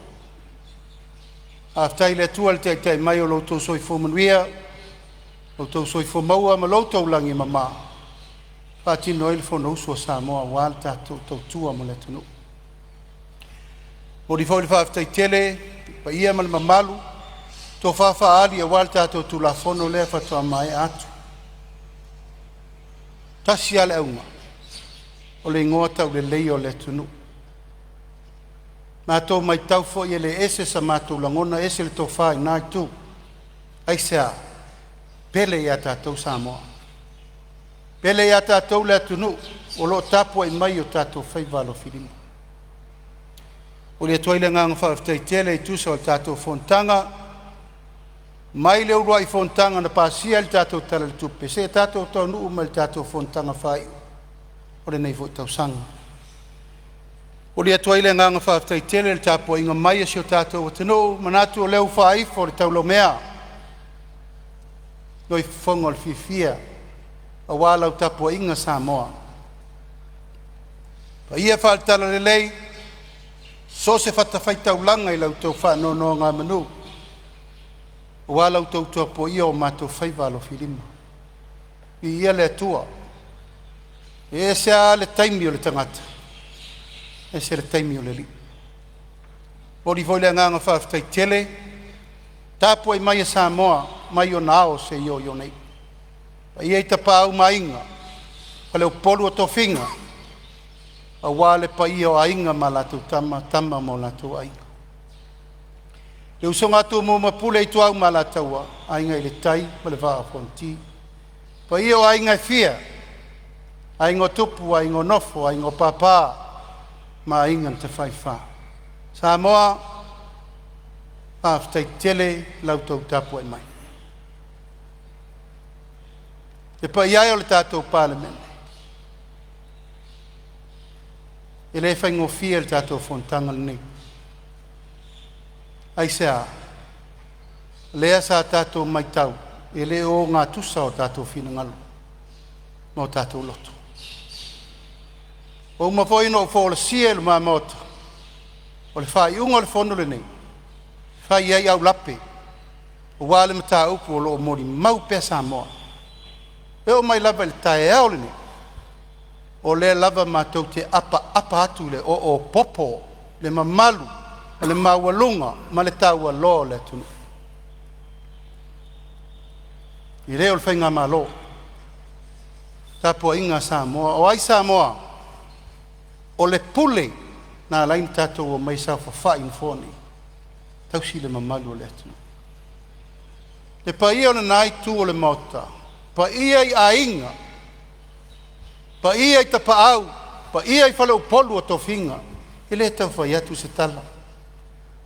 Whaftai le tua le tei mai o loutou soifo manuia, loutou soifo maua ma loutou langi mama. Whatino ele whono usua Samoa wale tātou tau tua ma le tunu. Mori fau le whaftai tele, pa ia ma le mamalu, tō whawha ali a wale tātou tu la whono lea whatoa mai atu. Tasi ale aunga, o le ingoa tau le leio le tunu. Mātou mai tau fo i le ese sa mātou langona ese le tō whai nai tū. Ai sea, pele i a tātou Samoa. Pele i a tātou le atunu, o lo tapua i mai o tātou whaivalo whirima. O le atoile nganga whawhtei tele i tūsa o tātou Fonotaga, mai le urua i Fonotaga na pāsia i tātou tala le tupe. Se tātou tau nuu mai tātou Fonotaga whai, o le nei fo i tau sanga. O le atuaile nganga whawhtai tele le tāpua inga mai si o tātou o tino, manatu o leu whaifo le taulo mea. Noi whongo le fifia, a wālau tāpua inga Samoa. Pa ia whaatala le lei, so se whatawhai taulanga i lau tau whanono ngā manu. O wālau tau tāpua ia o mātou whaivalo whirima. I ia le atua. E sea le taimi o le tangata. E se le taimi o le li. Ori voi le nganga whawhtai tele, tāpua i mai a Samoa, mai o nao se io nei. Pa ia i tapau mainga, pa leo polu o tofinga, a wale pa ia o ainga ma latu tama mo latu ainga. Le usonga tu mo mapule i tuau ma lataua, ainga i le tai, ma le waa fonti. Pa ia o ainga i fia, ainga o tupu, ainga o nofo, ainga o papa, ma ingan te whaiwha. Samoa, whawhtai tele lau tau tāpua i mai. Te pa iai o le tātou Palemene. E le whaingo fia le tātou Fonotaga le nei. Ai sea, lea sa tātou mai tau, e le o ngā tusa o tātou whina ngalu, mo tātou loto. O mawhoino o whole siel ma mota. O le whai unga le whono le nei. Whai ai au lape. O wale mata upu o loo mori mau pea Samoa. E o mai lava le tae au le nei. O le lava mātou te apa atu le o popo, le mamalu, le mawalunga, ma le taua lo le tunu. I reo le whainga ma lo. Tāpua inga Samoa. O ai Samoa, o le pule na lain tātou o mai sa whawhai mwhoni. Tausi le mamalu o le atuna. Le pa ia o le nai tu o le mauta. Pa ia i a inga. Pa ia i tapa au. Pa ia i whalau polu o tofinga. I le tau whai atu se tala.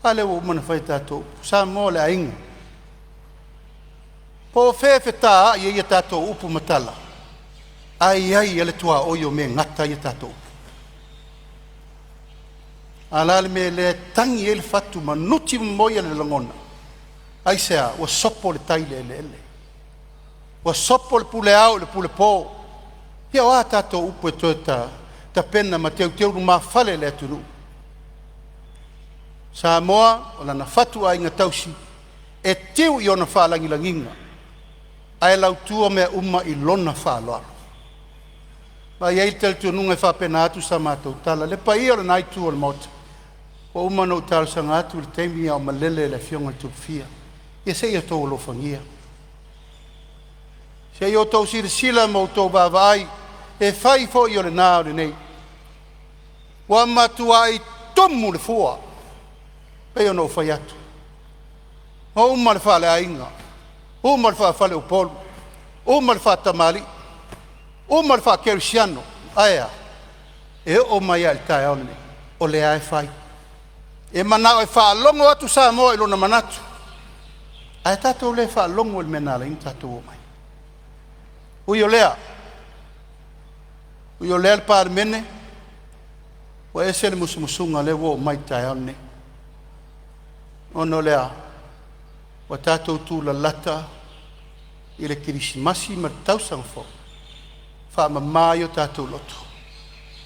Ale o umana whai tātou. Sa mo le a inga. Po whewhe tā ia i tātou upu matala. Ai ale tua oio me ngata i tātou upu. Alale me le tangi ele fatu ma nuti moia le langona. Ai sea, ua sopo le taile ele. Ua sopo le pule au, le pule pō. Ia o a tātou upu e toi ta pena ma teu ma fale le aturu. Samoa, o lana fatu a inga tausi, e teu i ona whalangilanginga. Ai lau tua mea uma i lona whaloaro. Ma iai tel tu nunga whapena atu sa mātou tala. Le pa ia nai tu o le mota. O umano o tala sa ngātu le teimi au malele le fionga tu fia. Ia se ia tau lofangia. Se ia tau sila mo tau vavai. E whai fo i o le nā o le nei. Wa matua ai tomu le fua. Pei ono whai atu. O uma le whale ainga. Uma le whale upolu. Uma le whatamali. Uma le whakerusiano. Aia. E o mai al tae aone. O le ai whai. E manao e whaalongo atu sa moa ilona manatu. Ae tatou le whaalongo il menala in tatou o mai. Ui o lea. Ui o lea le Palemene. Wa ese le musumusunga le wo mai tae aone. Ono lea. Wa tatou tu la lata. I le kirisimasi ma tausang fo. Fa mamaio tatou loto.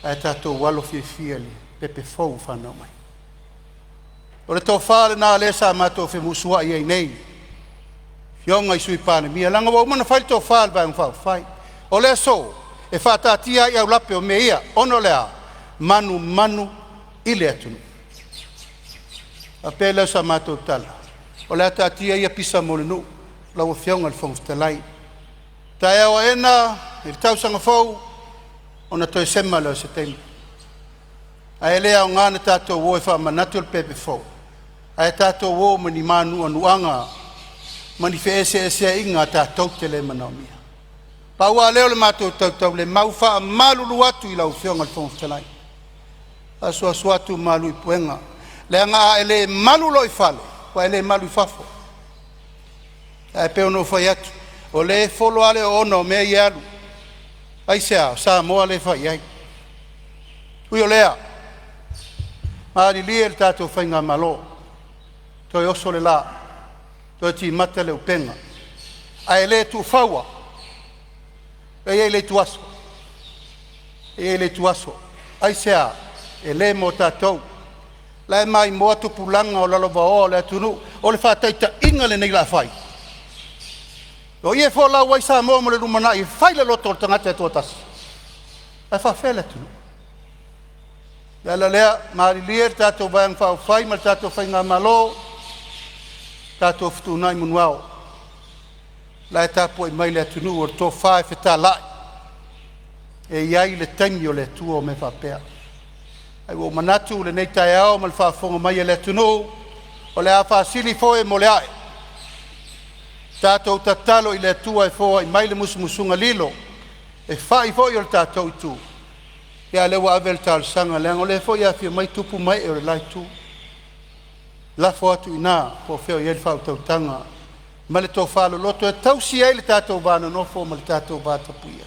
Ae tatou walo fia li. Pepe fou whanau mai. O le tau whare nā le sa mātou whi musua i ei nei. Fionga i sui pāne mia. Langa wa umana whai tau whare vai un whai. O le so. E whātātia i au lape o me ia. Ono lea. Manu i le atunu. A pēleu sa mātou tala. O le tātia i a pisa mole nu. Lau a fionga le whongu talai. Tai au ena. I tau sanga fau. Ona Tesema leo se teimi. Ai lea o ngana tātou wo e wha manatu le pepe fau. Ai tātou wo mani manu anuanga. Mani fe ese inga tātou te le manau mia. Paua leo le mātou tau le mau wha malulu atu i lau fionga le whongu talai. Asu atu malu i puenga. Le nga ele malu lo i fale. Wa ele malu i fafo. Ai pe ono whai atu. O le folo ale o ono me i alu. Ai sea, sa moa le whai ai. Ui o lea. Maari lia le tātou whainga malo. Toi oso le la. Toi ti mata le upenga. Ai le tu whaua. Ai le tu aso. Ai le tu aso. Ai sea. E le mo tātou. Lai mai mo atu pulanga o lalo o le atunu. O le whātaita inga le nei la whai. O ie fo la wai sa mo le rumana i whai le loto o tangata e tuatasi. Ai whawhele atunu. Ia la lea, maari lia tātou vaiang whai ma tātou whainga malo. Tātou whtunai munuao. Lai tāpua i mai le atunu o tō whae whetā lai. E iai le taimi o le tua o me whapea. Ai o manatu le nei tai ao ma le whaafonga mai le atunu. O le a whaasili foe mo le ae. Tātou tatalo i le tua e foa i mai le musumusunga lilo. E whai foe o le tātou i tu. Ia lewa avel tal sanga leang o le fo ia fia mai tupu mai e o le lai tu. La fo atu ina po feo i elfa o tautanga. Ma le tō whalo loto e tausi ai le tātou vāna nofo ma le tātou vātapuia.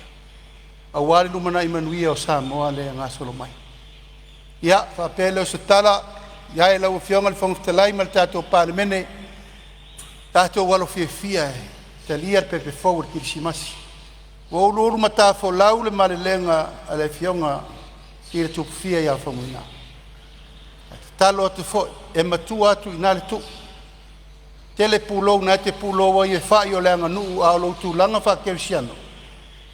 A wāri lumana i manuia o Samoa le ngā solo mai. Ia, whapele o se tala, ia e lau fionga le whanguftalai ma le tātou Palemene. Tātou walo fia e, te lia pepe forward kirisimasi. Wo ulu mata fo lau le malelenga a le fionga i le tupufia i a whamuina. Talo atu fo, e matua atu i nale tu. Tele pulou na te pulou wa i e whai o leanga nuu a lo tu langa wha kerisiano.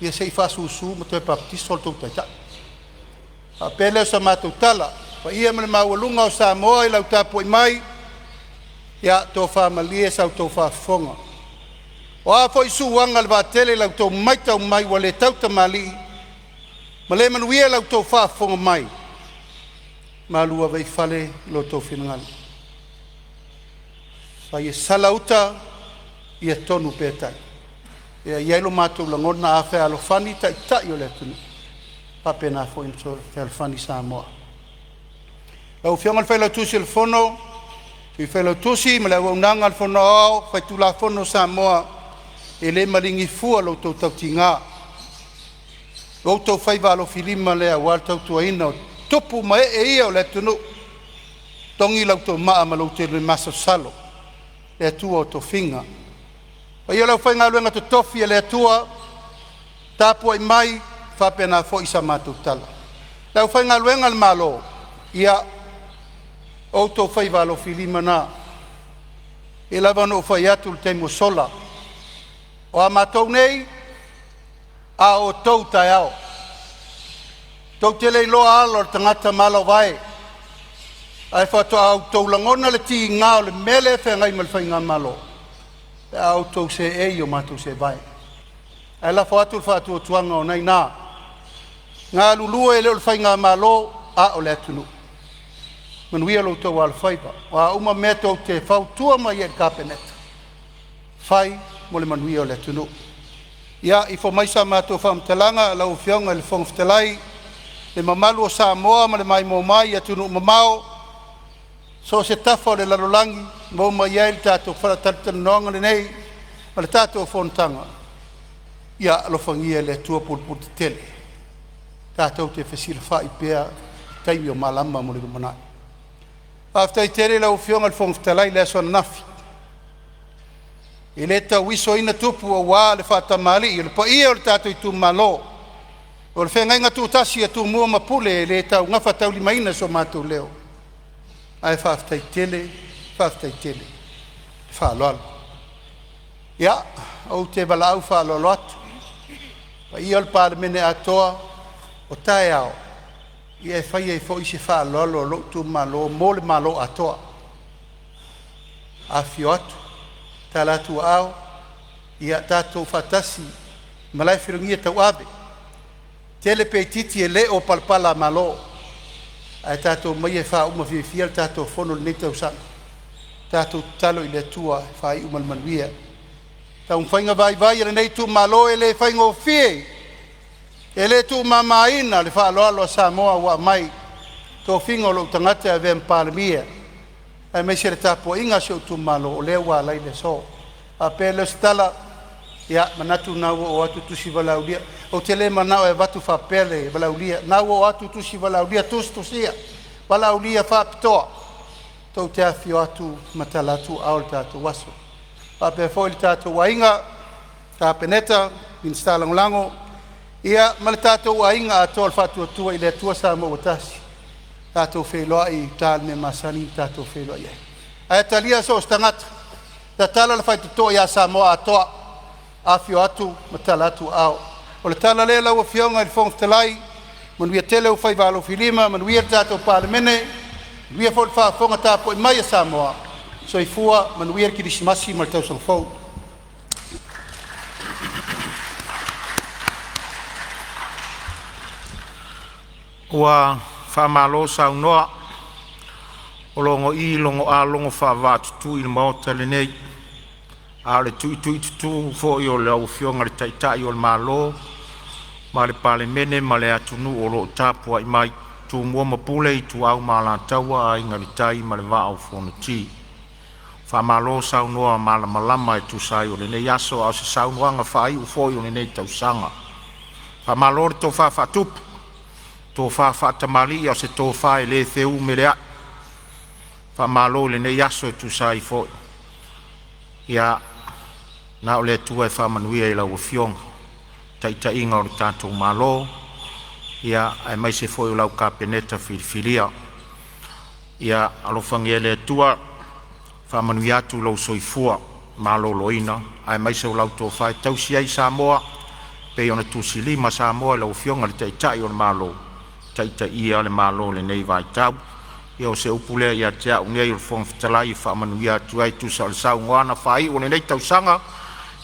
I e sei whasu usu ma te baptisto le tautaitai. A pele o sa mātou tala, wa ia mele mawalunga o Samoa i lau tapu i mai, ia tō whamalie sau tō whafonga. O a fo isu wanga le vatele lau tō maitau mai wa le tauta mali. Ma le manuia lau tō whaafonga mai. Ma lua vei fale lo tō whinangani. Sai e salauta i e tonu pētai. E a ielo mātou langona a whea alo whani tai o le tunu. Pape nā fo inso whea whani Samoa. Lau whionga le whailau tusi le whono. Tui whailau tusi ma lau unanga le whono au. Whai tu la whono Samoa. E le maringi fua lo tau tau ti ngā. Lo tau whaiva alo filima lea wal tau tua ina o topu ma e ia o le tunu. Tongi lau tau maa ma lo te le masa salo. Le tua o to finga. O ia lau whainga luenga to tofi e le tua. Tāpua i mai whapena fo isa mātou tala. Lau whainga luenga le malo. Ia o tau whaiva alo filima na. E lava no whai atu le teimo sola. O a mātou nei, a o tau tai ao. Tau tele loa alo tangata malo vai. Ai whato au tau langona le ti ngā le mele whengai malwhai ngā malo. E au tau se o mātou se vai. Ai la whatu le whatu o tuanga o nei nā. Ngā lulua e leo le whai ngā malo a o le atunu. Manuia lo tau al whaipa. Wa uma mea tau te whautua mai e kapeneta. Whai mo le manuia o le atunu. Ia i fo maisa mātou whamtalanga lau whionga le whongftalai. Le mamalu o Samoa ma le mai mo mai atunu mamao. So se tafa o le larolangi, mo mai ai le tātou wharatartanonga le nei, ma le tātou Fonotaga. Ia alofangia le atua pulputi tele. Tātou te whesila whai pēa, taimi o malama mo le gumanai. Aftai tele lau whionga le whongftalai le aswana nafi. I le tau wiso ina tupu o wā le whatamali, i le pa ia o le tātou i tu malo. O le whengai ngatu utasi a tu mua mapule, le tau ngafa tau limaina so mātou leo. Ai whaftai tele, whaloalo. Ia, au te walau whaloalo atu. Pa ia le Palemene atoa, o tae ao. Ia e whai e fo isi whaloalo, lo tu malo, mo le malo atoa. A fio atu, talatu ao, ia tātou whatasi, malai whirungia tau abe. Tele pe titi e le o palpala malo. Ai tātou mai e wha uma whiwhia tātou whono le nei tau sana. Tātou talo i le tua whai uma le manuia. Tau mwhainga vai le nei tu malo e le whainga o whie. E le tu mamaina le wha aloalo a Samoa wa mai. Tō whinga o lo tangata a vem Palemene. Ai mai sere tāpua inga se o tu malo o le wa lai le so. A pe le stala ia manatu nau o atu tusi walaulia. O tele manau e watu whapele walaulia. Nau o atu tusi walaulia tusia. Walaulia whapitoa. Tau te awhio atu matalatu aol tātou waso. Pape fōi tātou wainga. Kapeneta, minsta langolango. Ia male tātou wainga atoa le whatu atua i le atua sa mo watasi. Tātou wheloa i tāle me masani tātou wheloa i. Ai talia so stangata. Ta tala le whaitutoa i a Samoa atoa. Afio atu, matala atu au. O le tala le lau a whionga i whongftalai, manuia tele o whai walo whilima, manuia tātou Palemene, manuia fo le whaafonga tāpo i mai a Samoa. So i fua, manuia kirisimasi ma le tausang fau. Ua whamalo sau noa, o longo i longo a longo whaavatutu i le maota le nei. A le tu fo i o le au whionga le taitai o le malo, ma le Palemene, ma le atunu o lo tāpua i mai, tu mua mapule i tu au mala taua a inga le tai ma le vaa o Fonoti. Wha malo sau noa mala malama e tu sai o le nei aso au se sau noanga whai u fo i o le nei tausanga. Wha malo le tō whawhatupu, tō whawhatamali au se tō whae le theu me le a. Wha malo le nei aso e tu sai fo i. Ia na o le tua e whamanuia i lau o whionga. Taita inga o le tātou malo. Ia ai mai se foi o lau kapeneta whiriwhiria. Ia alofangia le tua whamanuia atu lau soifua malo loina. Ai mai se o lau tō whae tausi ai Samoa. Pei ona tūsi lima Samoa i lau o whionga le taitai o le malo. Taita ia le malo le nei vai tau. Ia o se upule ia tea unei o le whongftalai whamanuia atu ai tusa o le sau ngoana whai o le nei tausanga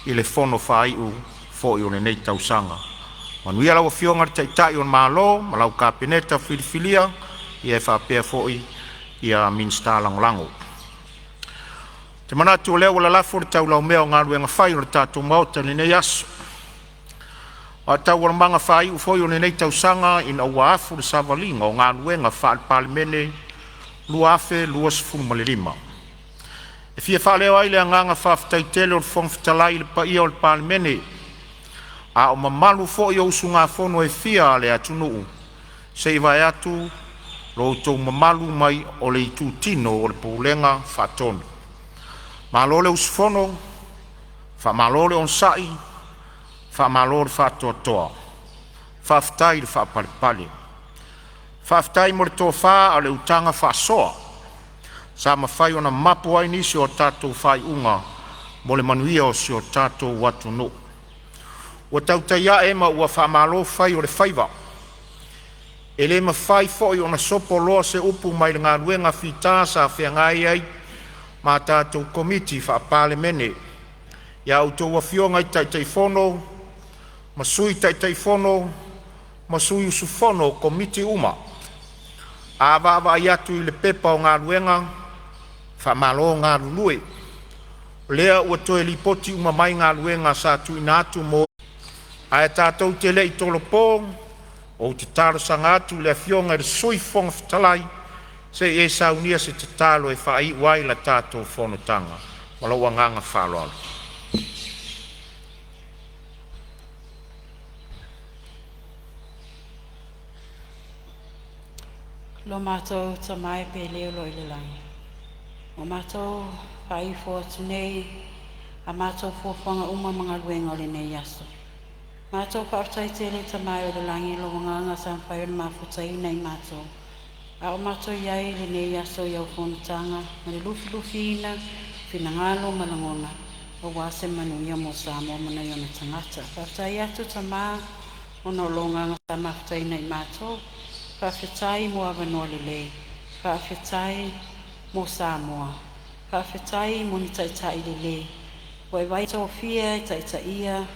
i le fono whai u fo i o le nei tausanga. Manuia lau o whionga le taitai o le malo, ma lau kapeneta whiriwhilia, ia e whapea fo i a minsta langolango. Te manatu o leo o la lafo le tau lau mea o ngā ruenga whai o le tātou maota le nei aso. O tau o le manga whai u fo i o le nei tausanga ina ua afu le savalinga o ngā ruenga wha le Palemene lua afe, lua sifuru ma le lima. E fia whaleo ai le anganga whaftai tele o le whongftalai le pa ia o le Palemene. A o mamalu fo i o usu ngā whono e fia le atunuu. Se i vai atu, lo tau mamalu mai o le itu tino o le poulenga whatonu. Malole usu whono, wha malole on sai, wha malole whatoa toa. Whaftai le whapalepale. Whaftai mo le tō wha a le utanga whasoa. Sa mawhai ona mapu ai nisi o tātou whai unga mo le manuia o si o tātou watu no. O tautai a ema ua whamalo whai o le whaiva. E le mawhai fo'i o na sopo loa se upu mai le ngā ruenga whita sa whiangai ai ma tātou komiti wha Palemene. Ia au tau awhionga i tai whono, masui tai whono, masui usu whono komiti uma. A wawa i atu i le pepa o ngā ruenga, wha malo ngā rulue. Lea ua toe lipoti uma mai ngā ruenga sa tu ina atu mo. A e tātou te le i tolo pō, o te taro sanga atu le whionga i sui whonga whatalai, se e saunia se te talo e whai wai la tātou Fonotaga. Malaua nganga whaloalo. Lo mātou ta mai pe leo lo i le langi. O mātou whai fō tunei, a mātou fōwhanga uma mga luenga o le nei aso. Mātou whaaftai te le ta mai o le langi lo nganga sa whai o le mafutai nei mātou. A o mātou iai le nei aso i au Fonotaga, ma le lufi ina, whina ngalo malangona, o wase manuia mo Samoa mana i ona tangata. Whaaftai atu ta maa, o no lo nganga sa mafutai nei mātou, whaafetai mo awanoa le lei, whaafetai mo Samoa, whaafetai mo ni taitai le lei, wai wai tau fia i taitaia,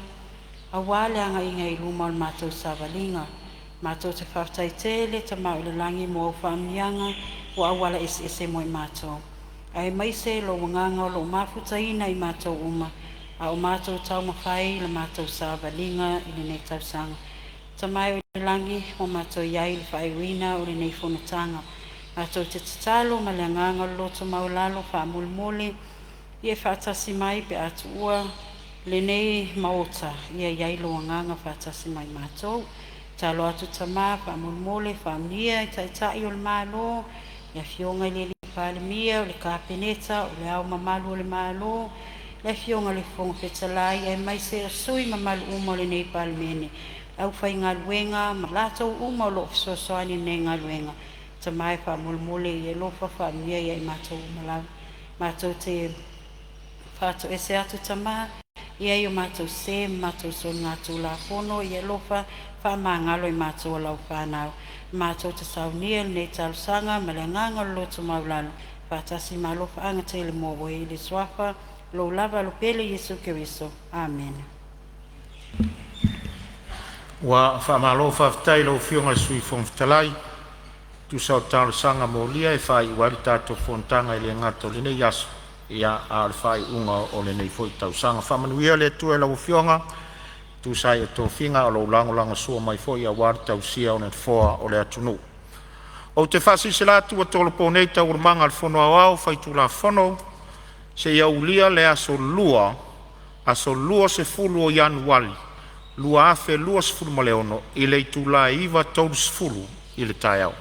a wale anga inga i luma o mātou savalinga, mātou te whaafetai tele ta mau le langi mo au whaamianga, o awala ese mo i mātou. Ai mai se lo wanganga o lo mafutaina i mātou uma, a o mātou tau mawhai le mātou savalinga i le nei tausanga. Ta mai o le langi o mātou iai le whaewina o le nei Fonotaga. Mātou te tatalo ma le anganga o loto maulalo whaamulmole, i e whaatasi mai pe atu ua le nei maota, i e iai lo anganga whaatasi mai mātou. Talo atu tama whaamulmole, whaamnia, i taitai o le malo, i a whionga i le Palemene o le kapeneta, o le au mamalu o le malo, le whionga le whonga petalai, e mai se sui mamalu uma o le nei Palemene. Au whai ngā luenga, ma lātou uma o lo fisosoani nei ngā luenga. Ta mai wha mulmule i e lofa wha mia i e mātou umalau. Mātou te whātou ese atu ta mā, i e o mātou se, mātou son ngā tūla whono, i e lofa wha mā ngalo i mātou alau whānau. Mātou te saunia nei talusanga, ma le nganga loto maulalo. Whātasi mā lofa anga te le mō i le swafa, lo lava lo pele Yesu Keriso. Amen. Wa whamalo whaftai lau whionga sui whongwhitalai, tu sau tālu sanga mō lia e whai wari tātou Fonotaga i le ngato le nei aso, ia a le whai unga o le nei fwoi tau sanga. Whamanuia le tu e lau whionga, tu sai e tō whinga o lau langolanga sua mai fwoi a wari tau sia o ne whoa o le atunu. O te whasi se lātu a tōla pōnei tau urmanga le whono au whai tu la whono, se ia ulia le aso lua se fulu o Januari. Lua afe lua sfulu maleono, i le tu la iwa tau sfulu i le tai au.